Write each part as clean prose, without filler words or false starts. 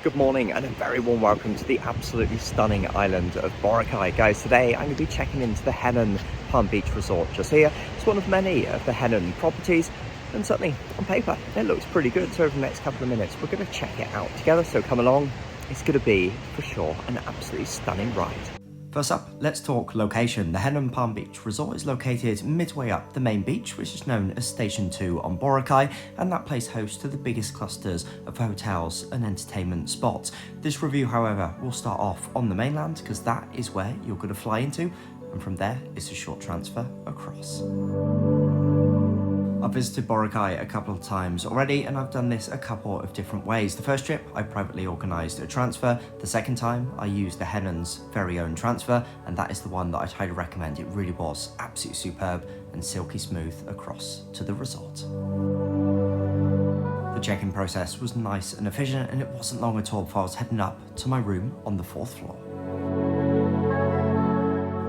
Good morning and a very warm welcome to the absolutely stunning island of Boracay. Guys, today I'm going to be checking into the Henann Palm Beach resort just here. It's one of many of the Henann properties and certainly on paper it looks pretty good. So over the next couple of minutes we're going to check it out together, so come along. It's going to be for sure an absolutely stunning ride. First up, let's talk location. The Henann Palm Beach resort is located midway up the main beach, which is known as Station 2 on Boracay, and that place hosts to the biggest clusters of hotels and entertainment spots. This review, however, will start off on the mainland because that is where you're going to fly into, and from there it's a short transfer across. I've visited Boracay a couple of times already, and I've done this a couple of different ways. The first trip, I privately organised a transfer. The second time, I used the Henann's very own transfer, and that is the one that I'd highly recommend. It really was absolutely superb and silky smooth across to the resort. The check-in process was nice and efficient, and it wasn't long at all before I was heading up to my room on the 4th floor.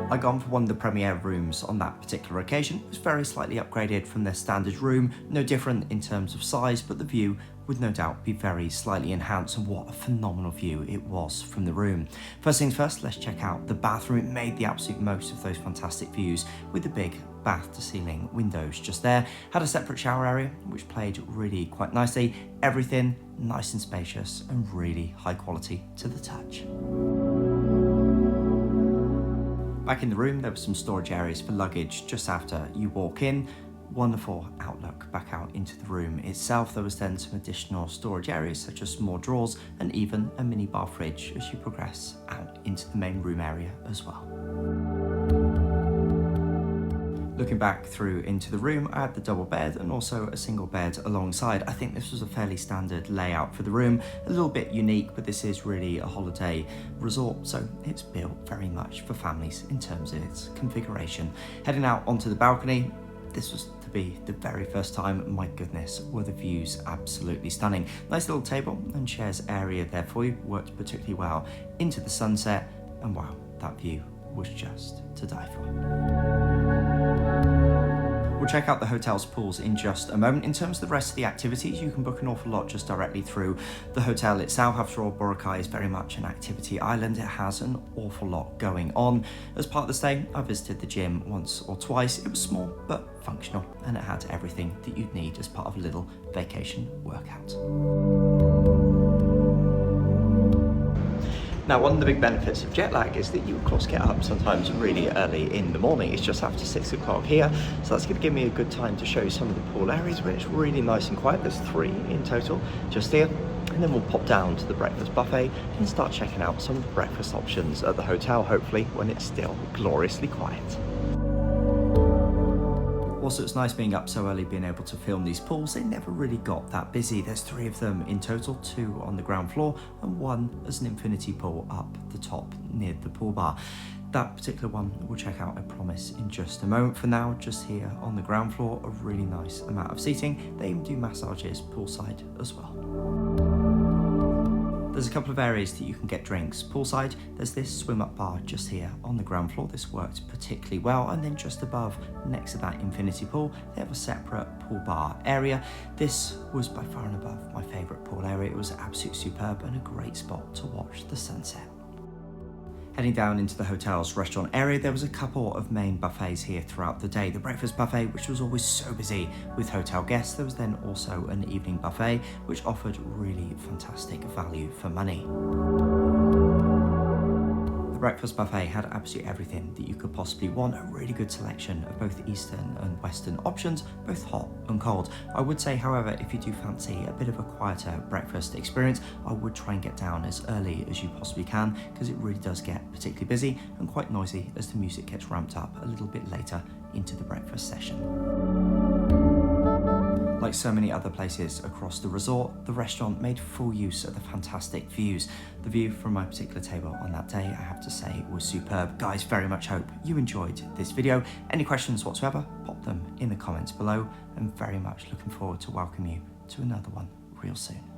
I gone for one of the premier rooms on that particular occasion. It was very slightly upgraded from their standard room, no different in terms of size, but the view would no doubt be very slightly enhanced, and what a phenomenal view it was from the room. First things first, let's check out the bathroom. It made the absolute most of those fantastic views with the big bath to ceiling windows just there. Had a separate shower area which played really quite nicely. Everything nice and spacious and really high quality to the touch. Back in the room, there were some storage areas for luggage just after you walk in. Wonderful outlook back out into the room itself. There was then some additional storage areas such as more drawers and even a mini bar fridge as you progress out into the main room area as well. Looking back through into the room, I had the double bed and also a single bed alongside. I think this was a fairly standard layout for the room, a little bit unique, but this is really a holiday resort, so it's built very much for families in terms of its configuration. Heading out onto the balcony, this was to be the very first time. My goodness, were the views absolutely stunning. Nice little table and chairs area there for you, worked particularly well into the sunset, and wow, that view was just to die for. We'll check out the hotel's pools in just a moment. In terms of the rest of the activities, you can book an awful lot just directly through the hotel itself. After all, Boracay is very much an activity island. It has an awful lot going on. As part of the stay, I visited the gym once or twice. It was small but functional, and it had everything that you'd need as part of a little vacation workout. Now, one of the big benefits of jet lag is that you of course get up sometimes really early in the morning. It's just after 6 o'clock here, so that's going to give me a good time to show you some of the pool areas where it's really nice and quiet. There's 3 in total just here, and then we'll pop down to the breakfast buffet and start checking out some of the breakfast options at the hotel, hopefully when it's still gloriously quiet. Also, it's nice being up so early, being able to film these pools. They never really got that busy. There's 3 of them in total, 2 on the ground floor and 1 as an infinity pool up the top near the pool bar. That particular one we'll check out, I promise, in just a moment. For now, just here on the ground floor, a really nice amount of seating. They even do massages poolside as well. There's a couple of areas that you can get drinks poolside. There's this swim up bar just here on the ground floor. This worked particularly well. And then just above, next to that infinity pool, they have a separate pool bar area. This was by far and above my favourite pool area. It was absolutely superb and a great spot to watch the sunset. Heading down into the hotel's restaurant area, there was a couple of main buffets here throughout the day. The breakfast buffet, which was always so busy with hotel guests. There was then also an evening buffet, which offered really fantastic value for money. The breakfast buffet had absolutely everything that you could possibly want. A really good selection of both Eastern and Western options, both hot and cold. I would say, however, if you do fancy a bit of a quieter breakfast experience, I would try and get down as early as you possibly can, because it really does get particularly busy and quite noisy as the music gets ramped up a little bit later into the breakfast session. Like so many other places across the resort, the restaurant made full use of the fantastic views. The view from my particular table on that day, I have to say, was superb. Guys, very much hope you enjoyed this video. Any questions whatsoever, pop them in the comments below, and very much looking forward to welcoming you to another one real soon.